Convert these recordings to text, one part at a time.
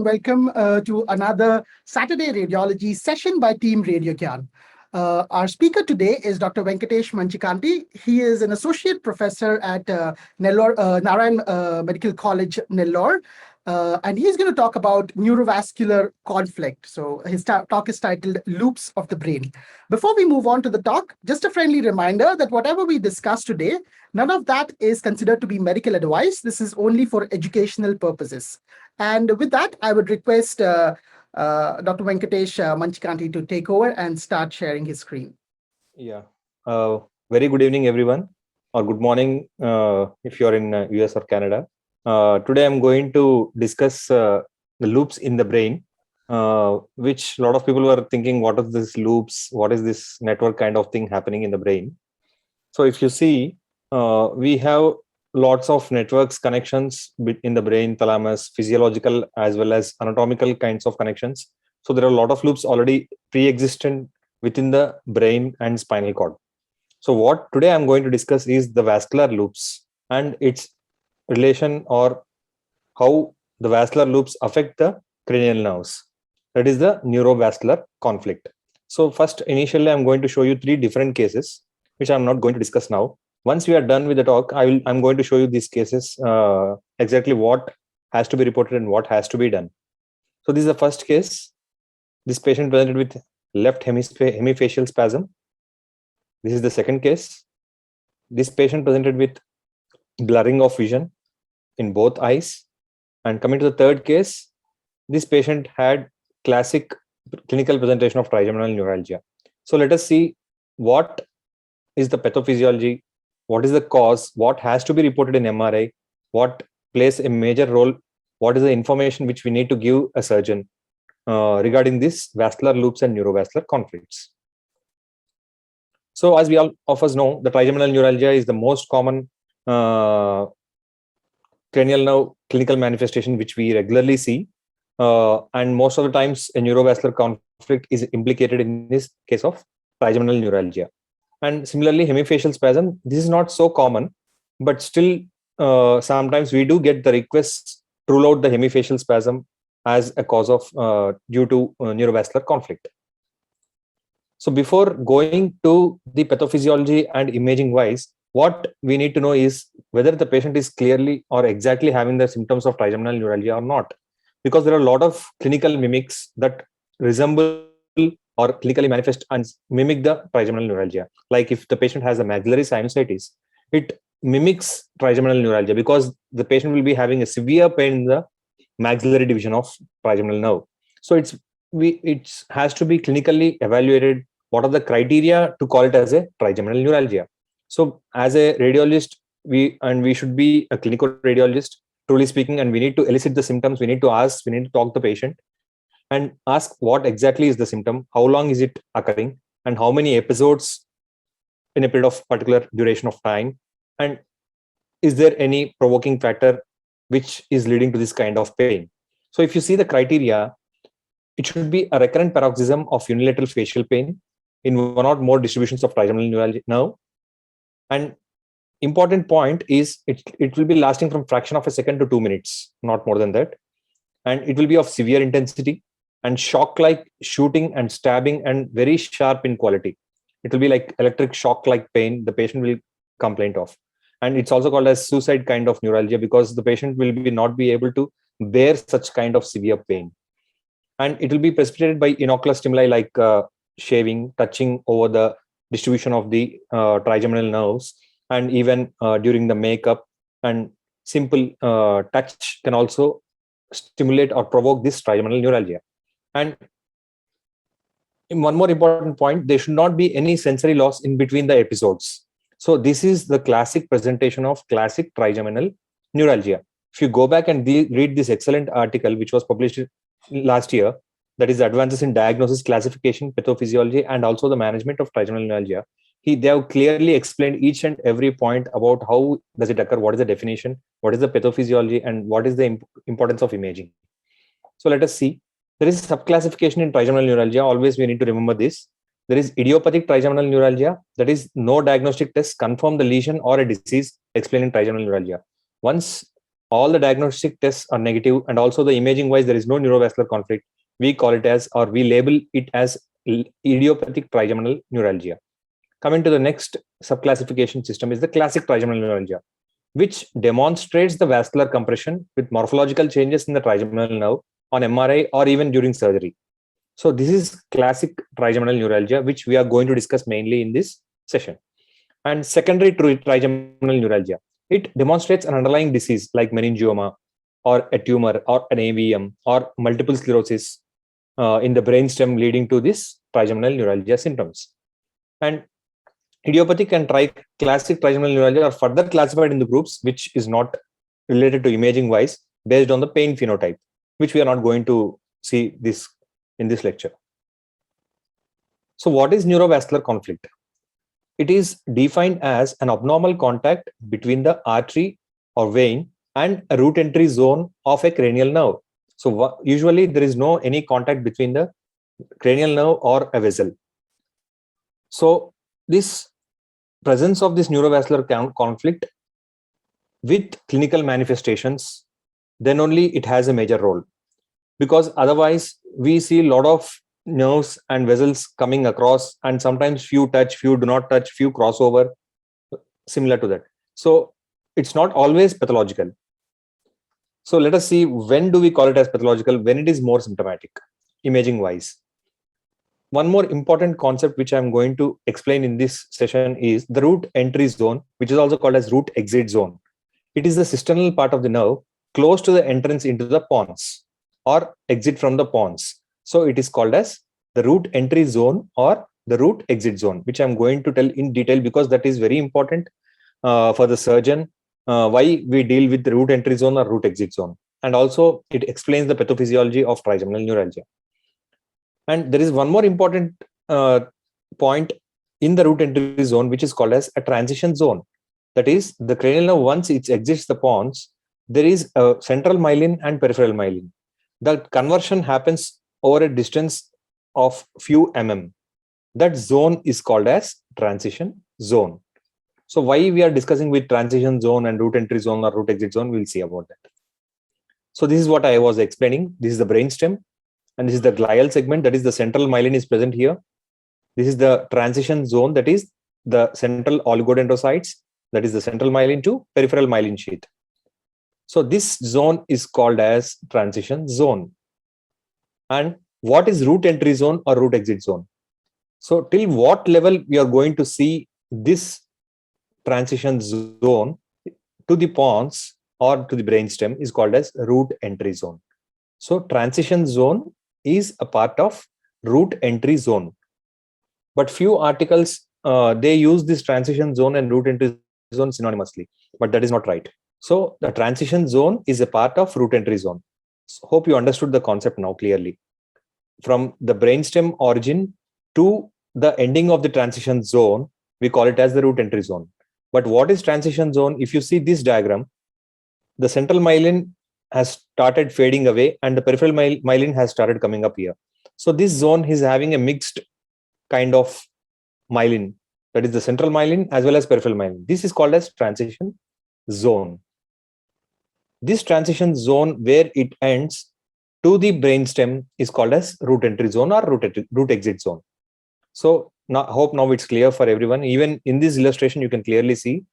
welcome to another Saturday Radiology session by Team Radio Gyan. Our speaker today is Dr. Venkatesh Manchikanti. He is an associate professor at Nellore, Narayan Medical College, Nellore. And he's going to talk about neurovascular conflict. So his talk is titled Loops of the Brain. Before we move on to the talk, just a friendly reminder that whatever we discuss today, none of that is considered to be medical advice. This is only for educational purposes. And with that, I would request Dr. Venkatesh Manchikanti to take over and start sharing his screen. Yeah. Very good evening, everyone, or good morning if you're in US or Canada. Today, I'm going to discuss the loops in the brain, which a lot of people were thinking, what is this loops? What is this network kind of thing happening in the brain? So if you see, we have lots of networks, connections in the brain, thalamus, physiological as well as anatomical kinds of connections. So there are a lot of loops already pre-existent within the brain and spinal cord. So what today I'm going to discuss is the vascular loops and its relation, or how the vascular loops affect the cranial nerves. That is the neurovascular conflict. So first, initially, I'm going to show you 3 different cases, which I'm not going to discuss now. Once we are done with the talk, I'm going to show you these cases, exactly what has to be reported and what has to be done. So this is the first case. This patient presented with left hemifacial spasm. This is the second case. This patient presented with blurring of vision in both eyes. And coming to the third case, this patient had classic clinical presentation of trigeminal neuralgia. So let us see what is the pathophysiology, what is the cause, what has to be reported in MRI, what plays a major role, what is the information which we need to give a surgeon regarding this vascular loops and neurovascular conflicts. So as we all of us know, the trigeminal neuralgia is the most common cranial nerve clinical manifestation which we regularly see. And most of the times a neurovascular conflict is implicated in this case of trigeminal neuralgia. And similarly, hemifacial spasm, this is not so common, but still sometimes we do get the requests to rule out the hemifacial spasm as a cause of due to neurovascular conflict. So before going to the pathophysiology and imaging wise, what we need to know is whether the patient is clearly or exactly having the symptoms of trigeminal neuralgia or not. Because there are a lot of clinical mimics that resemble or clinically manifest and mimic the trigeminal neuralgia. Like if the patient has a maxillary sinusitis, it mimics trigeminal neuralgia because the patient will be having a severe pain in the maxillary division of trigeminal nerve. So it has to be clinically evaluated. What are the criteria to call it as a trigeminal neuralgia? So as a radiologist, we should be a clinical radiologist, truly speaking, and we need to elicit the symptoms. We need to ask, we need to talk to the patient and ask what exactly is the symptom, how long is it occurring, and how many episodes in a period of particular duration of time, and is there any provoking factor which is leading to this kind of pain. So if you see the criteria, it should be a recurrent paroxysm of unilateral facial pain in one or more distributions of trigeminal neuralgia nerve. And important point is it will be lasting from fraction of a second to 2 minutes, not more than that. And it will be of severe intensity and shock-like shooting and stabbing and very sharp in quality. It will be like electric shock-like pain the patient will complain of. And it's also called as suicide kind of neuralgia because the patient will not be able to bear such kind of severe pain. And it will be precipitated by inocular stimuli like shaving, touching over the distribution of the trigeminal nerves, and even during the makeup, and simple touch can also stimulate or provoke this trigeminal neuralgia. And one more important point, there should not be any sensory loss in between the episodes. So this is the classic presentation of classic trigeminal neuralgia. If you go back and read this excellent article which was published last year, that is Advances in Diagnosis, Classification, Pathophysiology, and also the Management of Trigeminal Neuralgia, they have clearly explained each and every point about how does it occur, what is the definition, what is the pathophysiology, and what is the importance of imaging. So let us see. There is subclassification in trigeminal neuralgia. Always we need to remember this. There is idiopathic trigeminal neuralgia. That is, no diagnostic tests confirm the lesion or a disease explaining trigeminal neuralgia. Once all the diagnostic tests are negative, and also the imaging wise there is no neurovascular conflict, we call it as, or we label it as, idiopathic trigeminal neuralgia. Coming to the next subclassification system is the classic trigeminal neuralgia, which demonstrates the vascular compression with morphological changes in the trigeminal nerve on MRI or even during surgery. So this is classic trigeminal neuralgia, which we are going to discuss mainly in this session. And secondary trigeminal neuralgia, it demonstrates an underlying disease like meningioma or a tumor or an AVM or multiple sclerosis in the brainstem, leading to this trigeminal neuralgia symptoms. And idiopathic and classic trigeminal neuralgia are further classified in the groups, which is not related to imaging wise, based on the pain phenotype, which we are not going to see this in this lecture. So what is neurovascular conflict? It is defined as an abnormal contact between the artery or vein and a root entry zone of a cranial nerve. So usually there is no any contact between the cranial nerve or a vessel. So this presence of this neurovascular conflict with clinical manifestations, then only it has a major role, because otherwise we see a lot of nerves and vessels coming across, and sometimes few touch, few do not touch, few crossover, similar to that. So it's not always pathological. So let us see, when do we call it as pathological? When it is more symptomatic, imaging wise. One more important concept which I'm going to explain in this session is the root entry zone, which is also called as root exit zone. It is the cysternal part of the nerve close to the entrance into the pons or exit from the pons. So it is called as the root entry zone or the root exit zone, which I'm going to tell in detail, because that is very important for the surgeon, why we deal with the root entry zone or root exit zone. And also it explains the pathophysiology of trigeminal neuralgia. And there is one more important point in the root entry zone, which is called as a transition zone. That is, the cranial nerve, once it exits the pons, there is a central myelin and peripheral myelin. The conversion happens over a distance of few mm. That zone is called as transition zone. So why we are discussing with transition zone and root entry zone or root exit zone, we'll see about that. So this is what I was explaining. This is the brainstem, and this is the glial segment. That is, the central myelin is present here. This is the transition zone, that is the central oligodendrocytes, that is the central myelin to peripheral myelin sheath. So this zone is called as transition zone. And what is root entry zone or root exit zone? So till what level we are going to see this transition zone to the pons or to the brainstem is called as root entry zone. So transition zone is a part of root entry zone. But few articles, they use this transition zone and root entry zone synonymously, but that is not right. So the transition zone is a part of root entry zone. So hope you understood the concept now clearly. From the brainstem origin to the ending of the transition zone, we call it as the root entry zone. But what is transition zone? If you see this diagram, the central myelin has started fading away and the peripheral myelin has started coming up here. So this zone is having a mixed kind of myelin, that is the central myelin as well as peripheral myelin. This is called as transition zone. This transition zone where it ends to the brainstem is called as root entry zone or root exit zone. So now, hope now it's clear for everyone. Even in this illustration, you can clearly see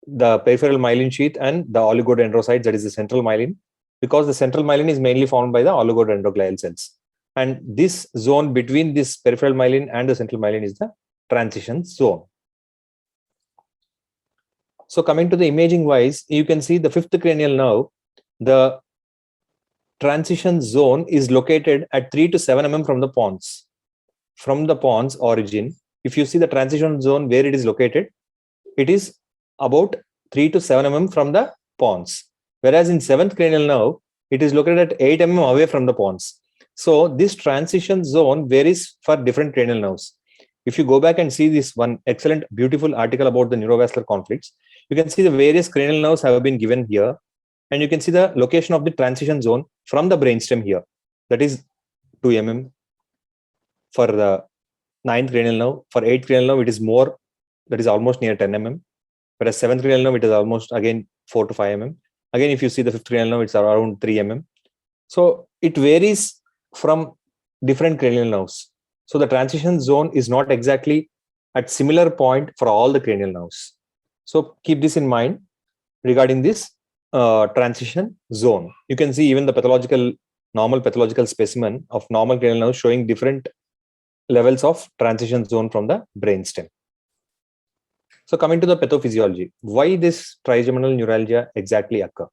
the peripheral myelin sheath and the oligodendrocytes, that is the central myelin, because the central myelin is mainly formed by the oligodendroglial cells. And this zone between this peripheral myelin and the central myelin is the transition zone. So coming to the imaging wise, you can see the fifth cranial nerve, the transition zone is located at 3 to 7 mm from the pons. From the pons origin, if you see the transition zone where it is located, it is about 3 to 7 mm from the pons. Whereas in seventh cranial nerve, it is located at 8 mm away from the pons. So this transition zone varies for different cranial nerves. If you go back and see this one excellent, beautiful article about the neurovascular conflicts, you can see the various cranial nerves have been given here. And you can see the location of the transition zone from the brainstem here. That is 2 mm for the 9th cranial nerve. For 8th cranial nerve, it is more, that is almost near 10 mm. Whereas 7th cranial nerve, it is almost again 4 to 5 mm. Again, if you see the fifth cranial nerve, it's around 3 mm. So it varies from different cranial nerves. So the transition zone is not exactly at similar point for all the cranial nerves. So keep this in mind regarding this transition zone. You can see even the normal pathological specimen of normal cranial nerve showing different levels of transition zone from the brainstem. So coming to the pathophysiology, why this trigeminal neuralgia exactly occur?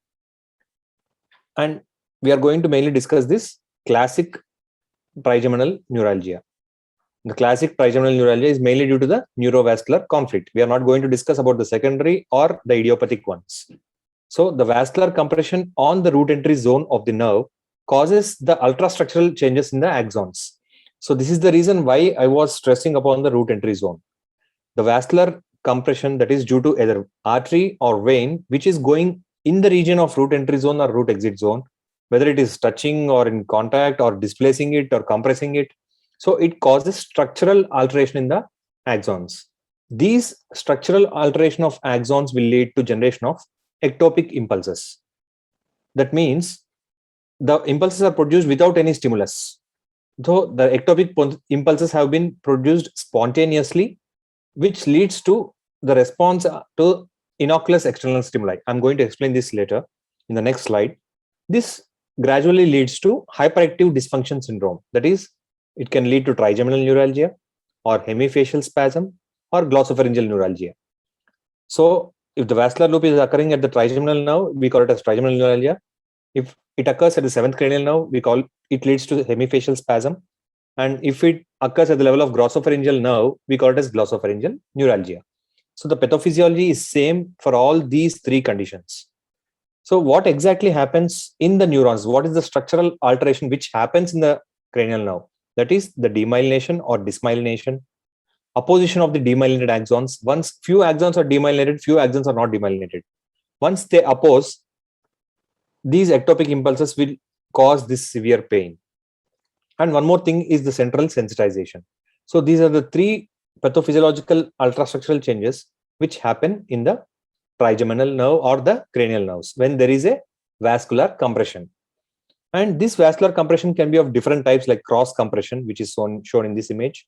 And we are going to mainly discuss this classic trigeminal neuralgia. The classic trigeminal neuralgia is mainly due to the neurovascular conflict. We are not going to discuss about the secondary or the idiopathic ones. So the vascular compression on the root entry zone of the nerve causes the ultrastructural changes in the axons. So this is the reason why I was stressing upon the root entry zone. The vascular compression that is due to either artery or vein, which is going in the region of root entry zone or root exit zone, whether it is touching or in contact or displacing it or compressing it. So it causes structural alteration in the axons. These structural alteration of axons will lead to generation of ectopic impulses. That means the impulses are produced without any stimulus. Though the ectopic impulses have been produced spontaneously, which leads to the response to innocuous external stimuli. I'm going to explain this later in the next slide. This gradually leads to hyperactive dysfunction syndrome. That is, it can lead to trigeminal neuralgia or hemifacial spasm or glossopharyngeal neuralgia. So if the vascular loop is occurring at the trigeminal nerve, we call it as trigeminal neuralgia. If it occurs at the seventh cranial nerve, we call it leads to hemifacial spasm. And if it occurs at the level of glossopharyngeal nerve, we call it as glossopharyngeal neuralgia. So the pathophysiology is same for all these three conditions. So what exactly happens in the neurons? What is the structural alteration which happens in the cranial nerve? That is the demyelination or dysmyelination, opposition of the demyelinated axons. Once few axons are demyelinated, few axons are not demyelinated. Once they oppose, these ectopic impulses will cause this severe pain. And one more thing is the central sensitization. So these are the three pathophysiological ultrastructural changes which happen in the trigeminal nerve or the cranial nerves when there is a vascular compression. And this vascular compression can be of different types, like cross compression, which is shown in this image.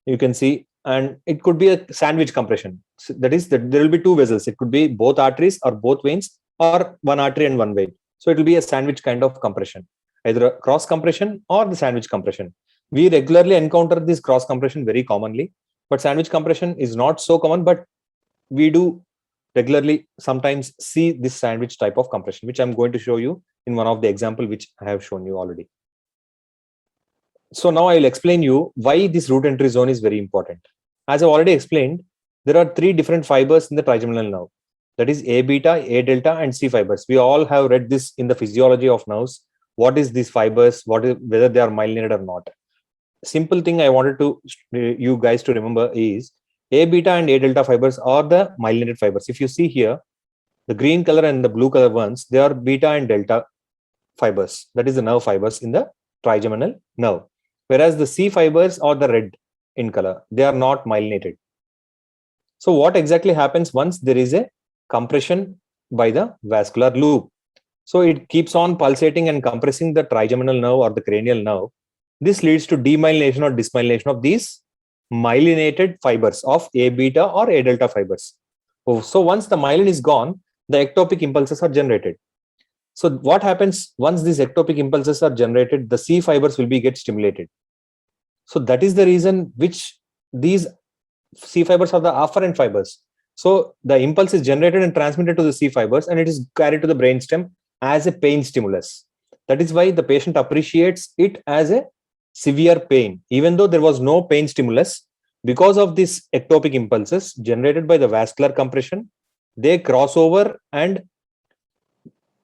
You can see, and it could be a sandwich compression. So that is that there will be two vessels. It could be both arteries or both veins, or one artery and one vein. So it will be a sandwich kind of compression, either a cross compression or the sandwich compression. We regularly encounter this cross compression very commonly, but sandwich compression is not so common, but we do regularly sometimes see this sandwich type of compression, which I'm going to show you in one of the example which I have shown you already. So now I will explain you why this root entry zone is very important. As I've already explained, there are three different fibers in the trigeminal nerve. That is A beta, A delta, and C fibers. We all have read this in the physiology of nerves. What is these fibers? Whether they are myelinated or not? Simple thing I wanted to you guys to remember is A beta and A delta fibers are the myelinated fibers. If you see here, the green color and the blue color ones, they are beta and delta fibers. That is the nerve fibers in the trigeminal nerve. Whereas the C fibers are the red in color. They are not myelinated. So what exactly happens once there is a compression by the vascular loop? So it keeps on pulsating and compressing the trigeminal nerve or the cranial nerve. This leads to demyelination or dysmyelination of these myelinated fibers of A beta or A delta fibers. So once the myelin is gone, the ectopic impulses are generated. So what happens once these ectopic impulses are generated? The C fibers will get stimulated. So that is the reason which these C fibers are the afferent fibers. So the impulse is generated and transmitted to the C fibers, and it is carried to the brainstem as a pain stimulus. That is why the patient appreciates it as a severe pain, even though there was no pain stimulus. Because of these ectopic impulses generated by the vascular compression, they cross over and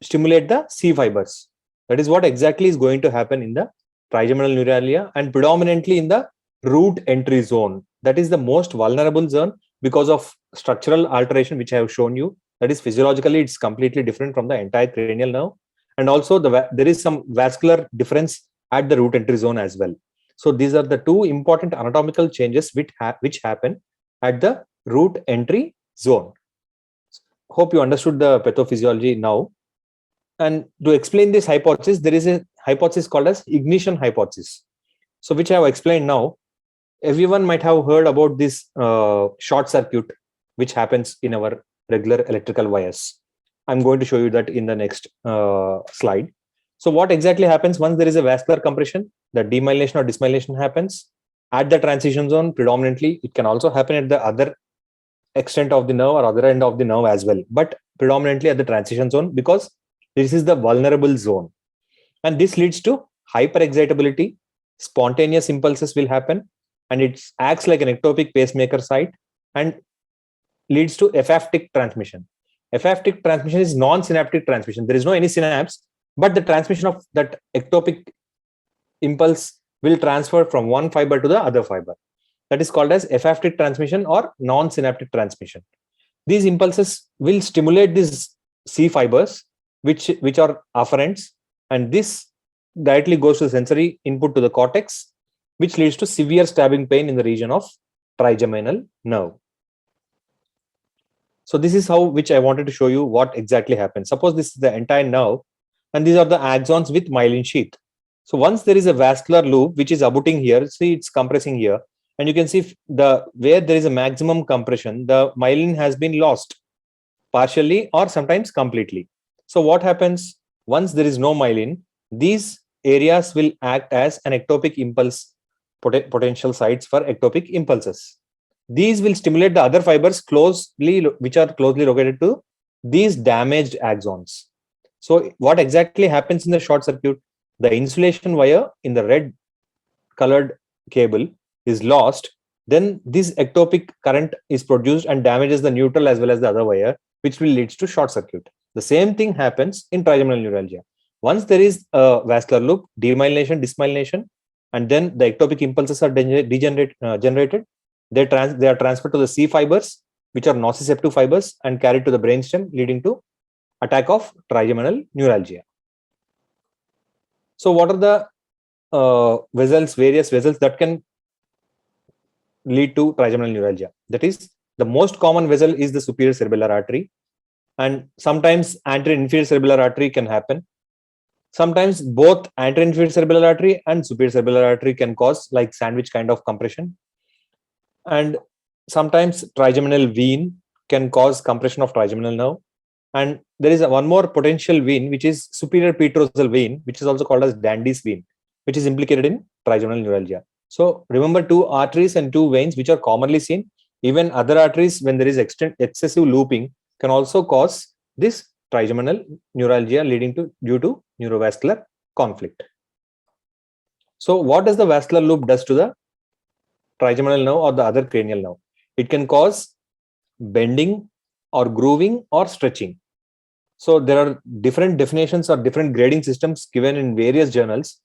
stimulate the C fibers. That is what exactly is going to happen in the trigeminal neuralgia, and predominantly in the root entry zone. That is the most vulnerable zone because of structural alteration, which I have shown you. That is physiologically, it's completely different from the entire cranial nerve. And also there is some vascular difference at the root entry zone as well. So these are the two important anatomical changes which happen at the root entry zone. Hope you understood the pathophysiology now. And to explain this hypothesis, there is a hypothesis called as ignition hypothesis. So which I have explained now. Everyone might have heard about this short circuit, which happens in our regular electrical wires. I'm going to show you that in the next slide. So what exactly happens once there is a vascular compression? The demyelination or dysmyelination happens at the transition zone predominantly. It can also happen at the other extent of the nerve or other end of the nerve as well, but predominantly at the transition zone, because this is the vulnerable zone. And this leads to hyperexcitability. Spontaneous impulses will happen, and it acts like an ectopic pacemaker site and leads to ephaptic transmission. Ephaptic transmission is non-synaptic transmission. There is no any synapse, but the transmission of that ectopic impulse will transfer from one fiber to the other fiber. That is called as ephaptic transmission or non-synaptic transmission. These impulses will stimulate these C fibers, which are afferents, and this directly goes to the sensory input to the cortex, which leads to severe stabbing pain in the region of trigeminal nerve. So this is how which I wanted to show you what exactly happens. Suppose this is the entire nerve, and these are the axons with myelin sheath. So once there is a vascular loop which is abutting here, see it's compressing here, and you can see where there is a maximum compression, the myelin has been lost partially or sometimes completely. So what happens once there is no myelin? These areas will act as an ectopic impulse potential sites for ectopic impulses. These will stimulate the other fibers which are closely located to these damaged axons. So what exactly happens in the short circuit? The insulation wire in the red colored cable is lost. Then this ectopic current is produced and damages the neutral as well as the other wire, which will lead to short circuit. The same thing happens in trigeminal neuralgia. Once there is a vascular loop, demyelination, dysmyelination, and then the ectopic impulses are generated. They are transferred to the C fibers, which are nociceptive fibers, and carried to the brainstem, leading to attack of trigeminal neuralgia. So what are the various vessels that can lead to trigeminal neuralgia? That is, the most common vessel is the superior cerebellar artery, and sometimes anterior inferior cerebellar artery can happen. Sometimes both anterior inferior cerebellar artery and superior cerebellar artery can cause like sandwich kind of compression. And sometimes trigeminal vein can cause compression of trigeminal nerve. And there is one more potential vein, which is superior petrosal vein, which is also called as Dandy's vein, which is implicated in trigeminal neuralgia. So remember, two arteries and two veins which are commonly seen. Even other arteries, when there is excessive looping, can also cause this trigeminal neuralgia due to neurovascular conflict. So what does the vascular loop does to the trigeminal nerve or the other cranial nerve? It can cause bending or grooving or stretching. So there are different definitions or different grading systems given in various journals.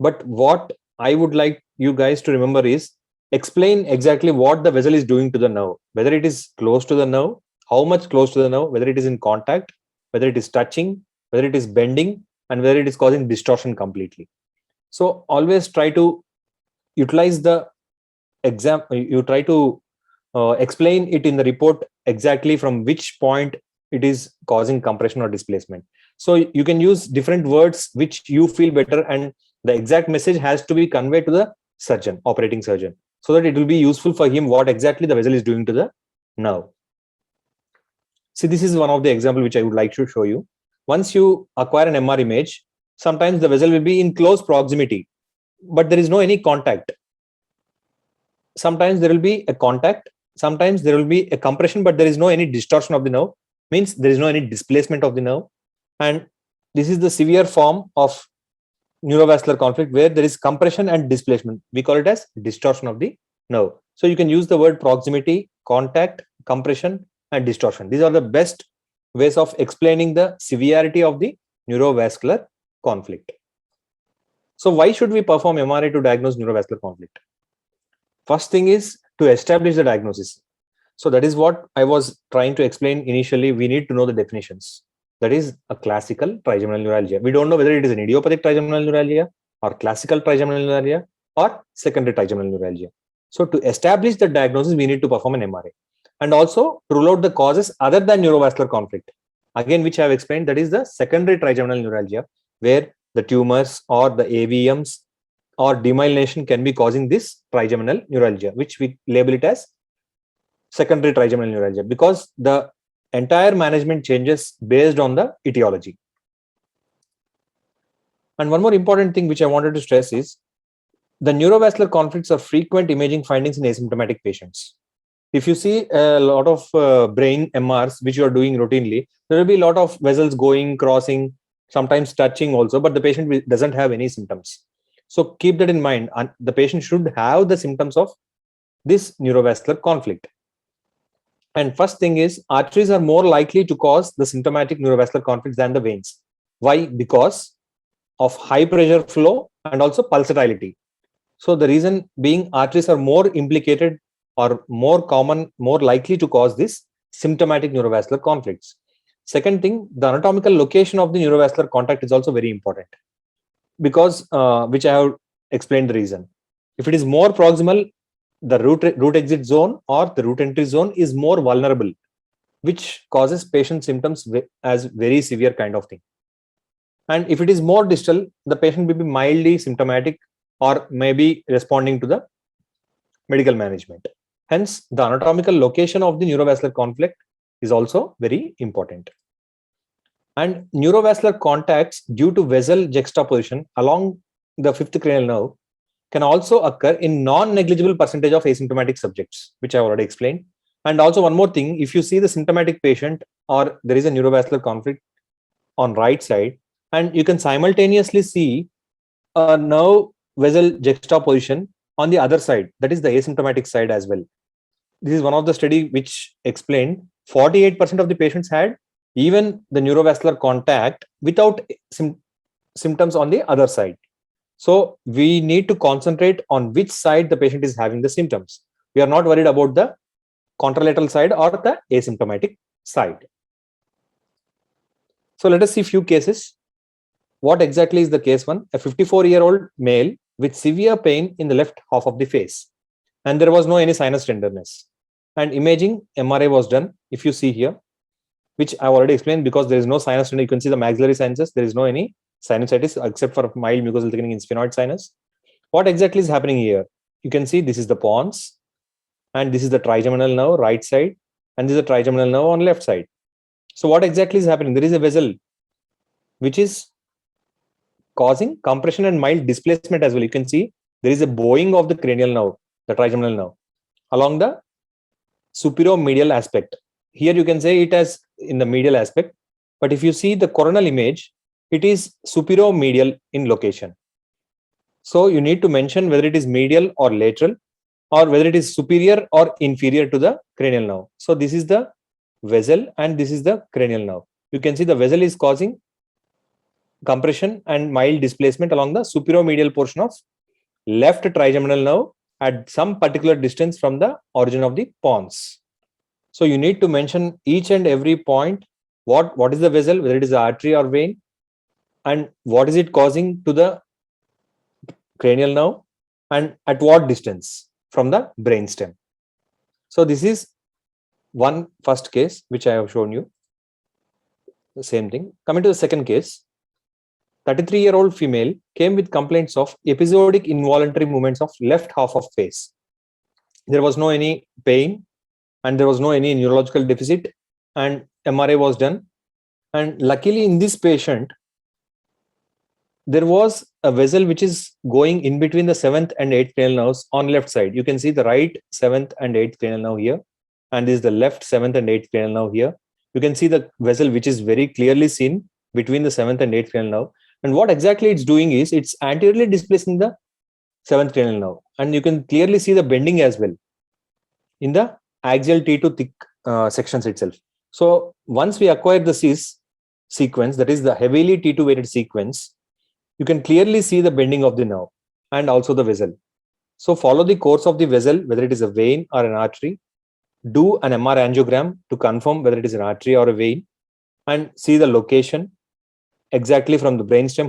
But what I would like you guys to remember is explain exactly what the vessel is doing to the nerve, whether it is close to the nerve, how much close to the nerve, whether it is in contact, whether it is touching, whether it is bending, and whether it is causing distortion completely. So always try to utilize the you try to explain it in the report exactly from which point it is causing compression or displacement. So you can use different words which you feel better, and the exact message has to be conveyed to the surgeon, operating surgeon, so that it will be useful for him what exactly the vessel is doing to the nerve. See, this is one of the example which I would like to show you. Once you acquire an MR image, sometimes the vessel will be in close proximity, but there is no any contact. Sometimes there will be a contact, sometimes there will be a compression, but there is no any distortion of the nerve, means there is no any displacement of the nerve. And this is the severe form of neurovascular conflict where there is compression and displacement. We call it as distortion of the nerve. So you can use the word proximity, contact, compression, and distortion. These are the best ways of explaining the severity of the neurovascular conflict. So why should we perform MRI to diagnose neurovascular conflict? First thing is to establish the diagnosis. So that is what I was trying to explain initially. We need to know the definitions. That is a classical trigeminal neuralgia. We don't know whether it is an idiopathic trigeminal neuralgia or classical trigeminal neuralgia or secondary trigeminal neuralgia. So to establish the diagnosis, we need to perform an MRI, and also to rule out the causes other than neurovascular conflict. again, which I have explained, that is the secondary trigeminal neuralgia, where the tumors or the AVMs or demyelination can be causing this trigeminal neuralgia, which we label it as secondary trigeminal neuralgia, because the entire management changes based on the etiology. And one more important thing which I wanted to stress is the neurovascular conflicts are frequent imaging findings in asymptomatic patients. If you see a lot of brain MRs, which you are doing routinely, there will be a lot of vessels going, crossing, sometimes touching also, but the patient doesn't have any symptoms. So keep that in mind. And the patient should have the symptoms of this neurovascular conflict. And first thing is, arteries are more likely to cause the symptomatic neurovascular conflicts than the veins. Why? Because of high pressure flow and also pulsatility. So the reason being, arteries are more implicated or more common, more likely to cause this symptomatic neurovascular conflicts. Second thing, the anatomical location of the neurovascular contact is also very important, because which I have explained the reason. If it is more proximal, the root exit zone or the root entry zone is more vulnerable, which causes patient symptoms as very severe kind of thing. And if it is more distal, the patient will be mildly symptomatic or maybe responding to the medical management. Hence, the anatomical location of the neurovascular conflict is also very important. And neurovascular contacts due to vessel juxtaposition along the fifth cranial nerve can also occur in non-negligible percentage of asymptomatic subjects, which I already explained. And also one more thing, if you see the symptomatic patient or there is a neurovascular conflict on right side, and you can simultaneously see a nerve vessel juxtaposition on the other side, that is the asymptomatic side as well. This is one of the study which explained 48% of the patients had even the neurovascular contact without symptoms on the other side. So we need to concentrate on which side the patient is having the symptoms. We are not worried about the contralateral side or the asymptomatic side. So let us see few cases. What exactly is the case one? A 54-year-old male with severe pain in the left half of the face, and there was no any sinus tenderness. And imaging MRI was done. If you see here, which I already explained, because there is no sinus tenderness, you can see the maxillary sinuses. There is no any sinusitis except for mild mucosal thickening in sphenoid sinus. What exactly is happening here? You can see this is the pons, and this is the trigeminal nerve right side, and this is the trigeminal nerve on left side. So what exactly is happening? There is a vessel which is causing compression and mild displacement as well. You can see there is a bowing of the cranial nerve, the trigeminal nerve, along the superior medial aspect. Here you can say it as in the medial aspect, but if you see the coronal image, it is superior medial in location. So you need to mention whether it is medial or lateral, or whether it is superior or inferior to the cranial nerve. So this is the vessel and this is the cranial nerve. You can see the vessel is causing compression and mild displacement along the superior medial portion of left trigeminal nerve at some particular distance from the origin of the pons. So you need to mention each and every point, what is the vessel, whether it is artery or vein, and what is it causing to the cranial nerve, and at what distance from the brainstem. So this is one first case which I have shown you. The same thing. Coming to the second case, 33-year-old female came with complaints of episodic involuntary movements of left half of face. There was no any pain and there was no any neurological deficit, and MRI was done. And luckily in this patient, there was a vessel which is going in between the 7th and 8th cranial nerves on left side. You can see the right 7th and 8th cranial nerve here, and this is the left 7th and 8th cranial nerve here. You can see the vessel which is very clearly seen between the 7th and 8th cranial nerve. And what exactly it's doing is it's anteriorly displacing the 7th cranial nerve, and you can clearly see the bending as well in the axial T2 thick sections itself. So once we acquire the CIS sequence, that is the heavily T2 weighted sequence, you can clearly see the bending of the nerve and also the vessel. So follow the course of the vessel, whether it is a vein or an artery. Do an MR angiogram to confirm whether it is an artery or a vein, and see the location exactly from the brainstem,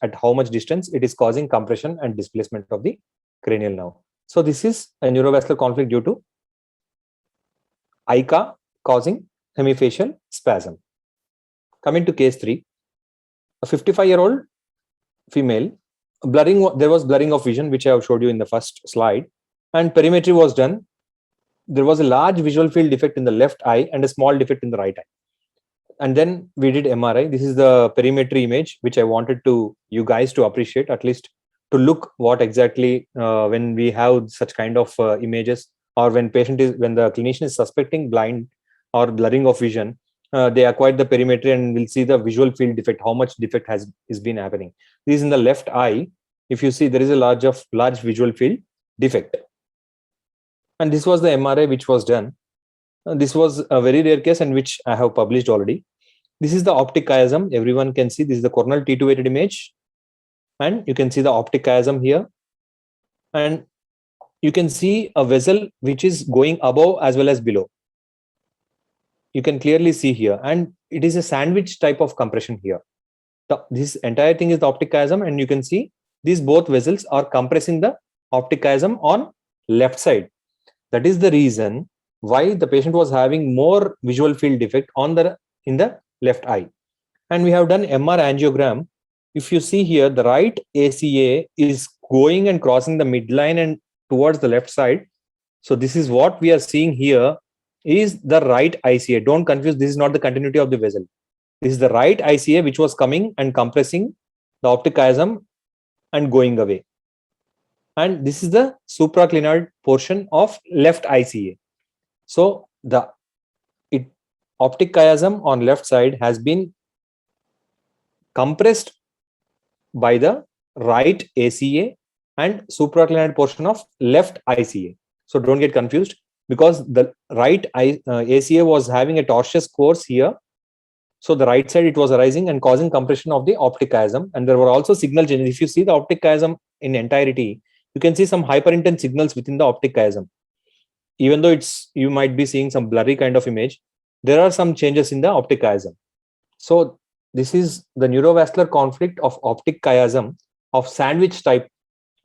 at how much distance it is causing compression and displacement of the cranial nerve. So this is a neurovascular conflict due to ICA causing hemifacial spasm. Coming to case 3, a 55-year-old female, there was blurring of vision, which I have showed you in the first slide, and perimetry was done. There was a large visual field defect in the left eye and a small defect in the right eye. And then we did MRI. This is the perimetry image, which I wanted you guys to appreciate, at least to look what exactly when we have such kind of images, or when the clinician is suspecting blind or blurring of vision, they acquire the perimetry and will see the visual field defect, how much defect is been happening. This is in the left eye. If you see, there is a large visual field defect. And this was the MRI which was done. This was a very rare case, and which I have published already. This is the optic chiasm. Everyone can see this is the coronal T2 weighted image. And you can see the optic chiasm here. And you can see a vessel which is going above as well as below. You can clearly see here. And it is a sandwich type of compression here. This entire thing is the optic chiasm. And you can see these both vessels are compressing the optic chiasm on left side. That is the reason why the patient was having more visual field defect in the left eye. And we have done MR angiogram. If you see here, the right ACA is going and crossing the midline and towards the left side. So this is what we are seeing here is the right ICA. Don't confuse, this is not the continuity of the vessel. This is the right ICA which was coming and compressing the optic chiasm and going away. And this is the supraclinoid portion of left ICA. So the optic chiasm on left side has been compressed by the right ACA and supraclinoid portion of left ICA. So don't get confused, because the right ACA was having a tortuous course here. So the right side, it was arising and causing compression of the optic chiasm. And there were also signal changes. If you see the optic chiasm in entirety, you can see some hyperintense signals within the optic chiasm. Even though you might be seeing some blurry kind of image, there are some changes in the optic chiasm. So this is the neurovascular conflict of optic chiasm of sandwich type,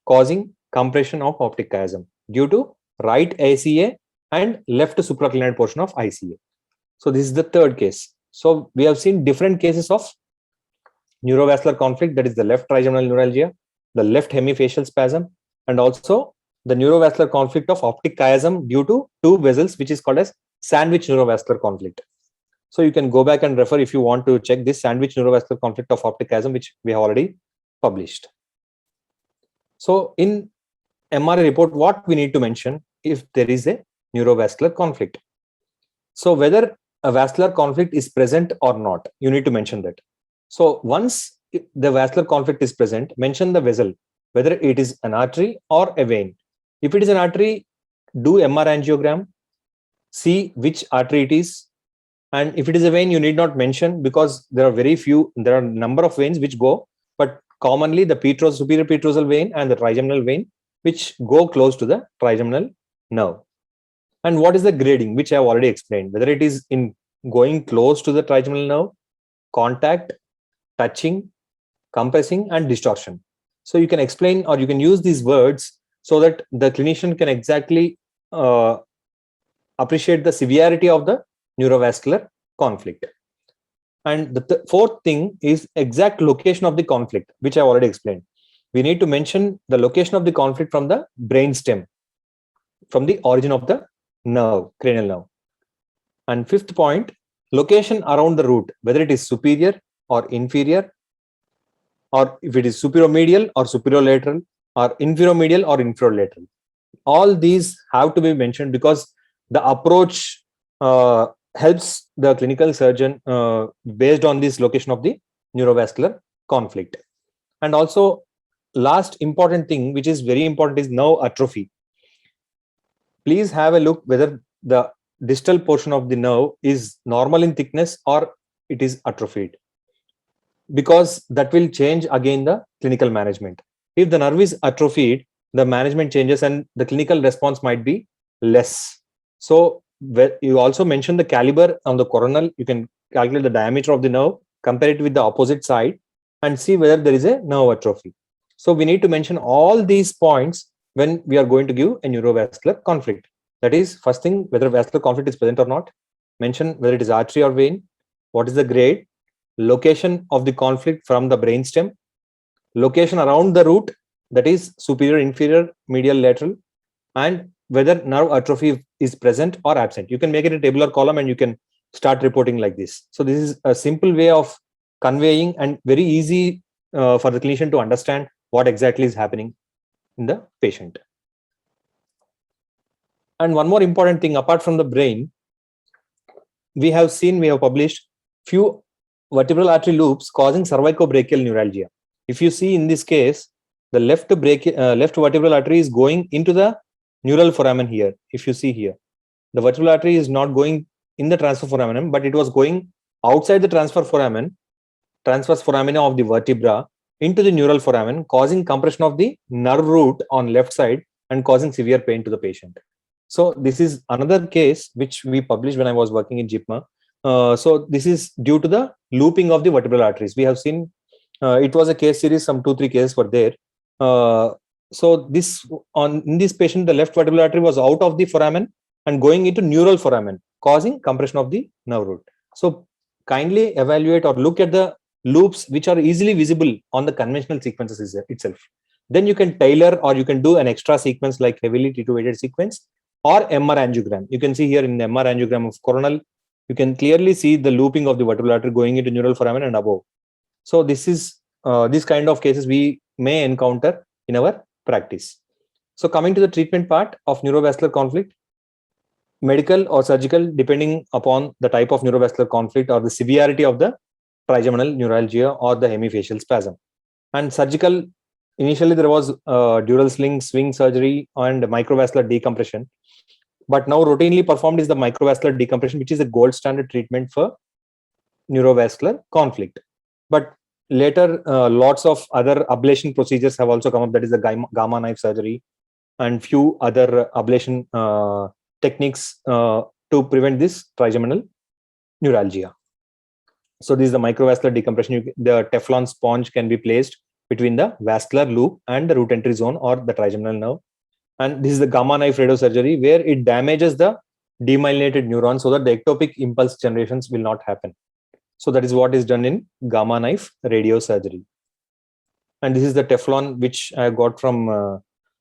causing compression of optic chiasm due to right ACA and left supraclinoid portion of ICA. So this is the third case. So we have seen different cases of neurovascular conflict, that is the left trigeminal neuralgia, the left hemifacial spasm, and also the neurovascular conflict of optic chiasm due to two vessels, which is called as sandwich neurovascular conflict. So you can go back and refer if you want to check this sandwich neurovascular conflict of optic chiasm, which we have already published. So in MRI report, what we need to mention if there is a neurovascular conflict. So whether a vascular conflict is present or not, you need to mention that. So once the vascular conflict is present, mention the vessel, whether it is an artery or a vein. If it is an artery, do MR angiogram, see which artery it is. And if it is a vein, you need not mention, because there are a number of veins which go, but commonly the superior petrosal vein and the trigeminal vein, which go close to the trigeminal nerve. And what is the grading, which I have already explained, whether it is in going close to the trigeminal nerve, contact, touching, compressing, and distortion. So you can explain, or you can use these words so that the clinician can exactly appreciate the severity of the neurovascular conflict. And the fourth thing is exact location of the conflict, which I already explained. We need to mention the location of the conflict from the brain stem, from the origin of the nerve, cranial nerve. And fifth point, location around the root, whether it is superior or inferior, or if it is superomedial or superolateral, or inferomedial or infralateral. All these have to be mentioned, because the approach helps the clinical surgeon based on this location of the neurovascular conflict. And also, last important thing, which is very important, is nerve atrophy. Please have a look whether the distal portion of the nerve is normal in thickness or it is atrophied, because that will change again the clinical management. If the nerve is atrophied, the management changes and the clinical response might be less. So you also mentioned the caliber on the coronal. You can calculate the diameter of the nerve, compare it with the opposite side, and see whether there is a nerve atrophy. So we need to mention all these points when we are going to give a neurovascular conflict. That is, first thing, whether vascular conflict is present or not. Mention whether it is artery or vein, what is the grade, location of the conflict from the brainstem, location around the root, that is superior, inferior, medial, lateral, and whether nerve atrophy is present or absent. You can make it a tabular column and you can start reporting like this. So this is a simple way of conveying and very easy for the clinician to understand what exactly is happening in the patient. And one more important thing, apart from the brain, we have published few vertebral artery loops causing cervicobrachial neuralgia. If you see in this case, the left vertebral artery is going into the neural foramen here. If you see here, the vertebral artery is not going in the transverse foramen, but it was going outside the transverse foramina of the vertebra into the neural foramen, causing compression of the nerve root on left side and causing severe pain to the patient. So this is another case which we published when I was working in JIPMA. So this is due to the looping of the vertebral arteries. We have seen it was a case series, some 2-3 cases were there. So in this patient, the left vertebral artery was out of the foramen and going into neural foramen, causing compression of the nerve root. So kindly evaluate or look at the loops which are easily visible on the conventional sequences itself. Then you can tailor or you can do an extra sequence like heavily T2-weighted sequence or MR angiogram. You can see here in the MR angiogram of coronal, you can clearly see the looping of the vertebral artery going into neural foramen and above. So this is this kind of cases we may encounter in our practice. So coming to the treatment part of neurovascular conflict, medical or surgical, depending upon the type of neurovascular conflict or the severity of the trigeminal neuralgia or the hemifacial spasm. And surgical, initially there was dural sling, swing surgery and microvascular decompression. But now routinely performed is the microvascular decompression, which is a gold standard treatment for neurovascular conflict. But later, lots of other ablation procedures have also come up. That is the gamma knife surgery and few other ablation techniques to prevent this trigeminal neuralgia. So this is the microvascular decompression. The Teflon sponge can be placed between the vascular loop and the root entry zone or the trigeminal nerve. And this is the gamma knife radiosurgery, where it damages the demyelinated neurons so that the ectopic impulse generations will not happen. So that is what is done in gamma knife radiosurgery. And this is the Teflon, which I got from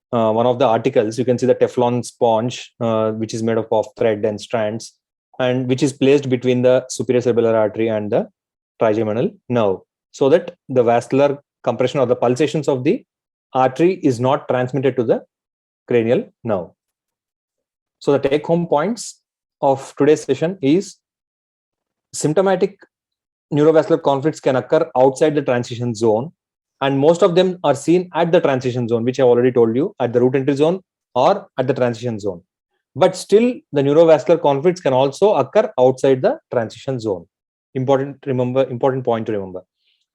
one of the articles. You can see the Teflon sponge, which is made up of thread and strands, and which is placed between the superior cerebellar artery and the trigeminal nerve, so that the vascular compression or the pulsations of the artery is not transmitted to the cranial nerve. So the take-home points of today's session is symptomatic neurovascular conflicts can occur outside the transition zone, and most of them are seen at the transition zone, which I already told you, at the root entry zone or at the transition zone. But still, the neurovascular conflicts can also occur outside the transition zone. Important point to remember.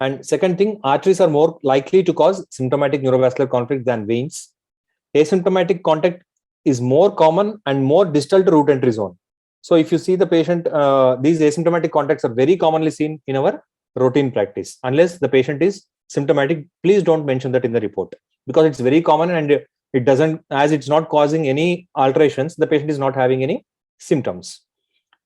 And second thing, arteries are more likely to cause symptomatic neurovascular conflict than veins. Asymptomatic contact is more common and more distal to root entry zone. So if you see the patient, these asymptomatic contacts are very commonly seen in our routine practice. Unless the patient is symptomatic, please don't mention that in the report, because it's very common and it doesn't, as it's not causing any alterations, the patient is not having any symptoms.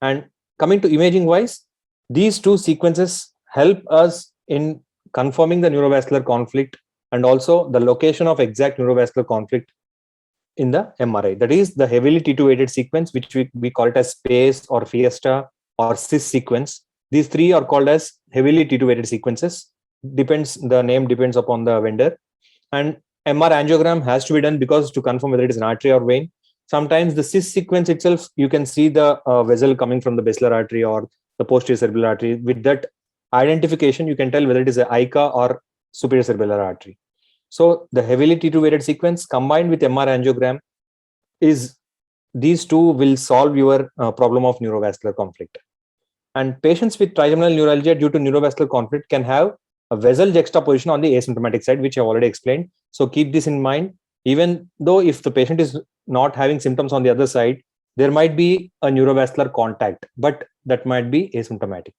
And coming to imaging wise, these two sequences help us in confirming the neurovascular conflict and also the location of exact neurovascular conflict in the MRI. That is the heavily T2-weighted sequence, which we call it as SPACE or Fiesta or CIS sequence. These three are called as heavily T2-weighted sequences. The name depends upon the vendor. And MR angiogram has to be done because to confirm whether it is an artery or vein. Sometimes the CIS sequence itself, you can see the vessel coming from the basilar artery or the posterior cerebellar artery. With that identification, you can tell whether it is an ICA or superior cerebellar artery. So the heavily T2-weighted sequence combined with MR angiogram is, these two will solve your problem of neurovascular conflict. And patients with trigeminal neuralgia due to neurovascular conflict can have a vessel juxtaposition on the asymptomatic side, which I already explained. So keep this in mind. Even though if the patient is not having symptoms on the other side, there might be a neurovascular contact, but that might be asymptomatic.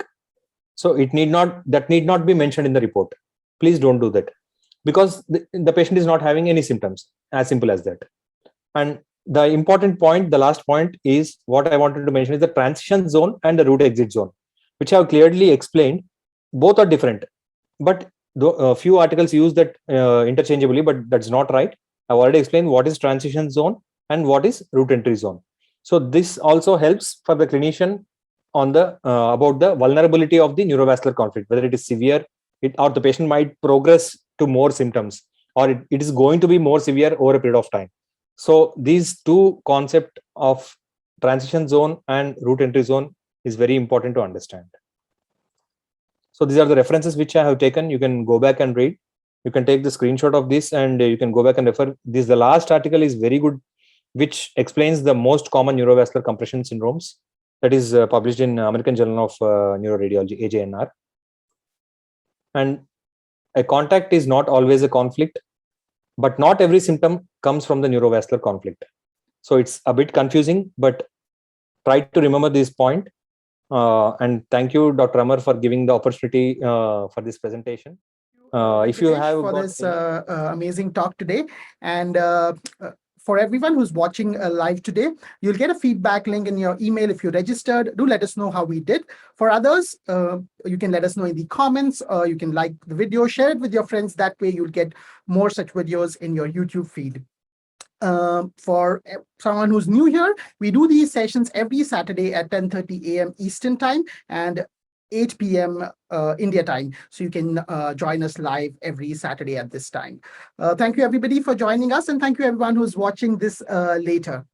So that need not be mentioned in the report. Please don't do that, because the patient is not having any symptoms, as simple as that. And the important point, the last point, is what I wanted to mention is the transition zone and the root exit zone, which I have clearly explained. both are different, but a few articles use that interchangeably, but that's not right. I've already explained what is transition zone and what is route entry zone. So this also helps for the clinician on the about the vulnerability of the neurovascular conflict, whether it is severe, or the patient might progress to more symptoms, or it is going to be more severe over a period of time. So these two concept of transition zone and route entry zone is very important to understand. So these are the references which I have taken. You can go back and read. You can take the screenshot of this and you can go back and refer. This, the last article is very good, which explains the most common neurovascular compression syndromes. That is published in American Journal of Neuroradiology, AJNR. And a contact is not always a conflict, but not every symptom comes from the neurovascular conflict. So it's a bit confusing, but try to remember this point. And thank you, Dr. Amar, for giving the opportunity for this presentation. If you Venkatesh, have for got this amazing talk today. And for everyone who's watching live today, you'll get a feedback link in your email if you registered. Do let us know how we did. For others, you can let us know in the comments. You can like the video, share it with your friends. That way you'll get more such videos in your YouTube feed. For someone who's new here, we do these sessions every Saturday at 10:30 a.m. Eastern Time and 8 p.m. India time. So you can join us live every Saturday at this time. Thank you, everybody, for joining us. And thank you, everyone who's watching this later.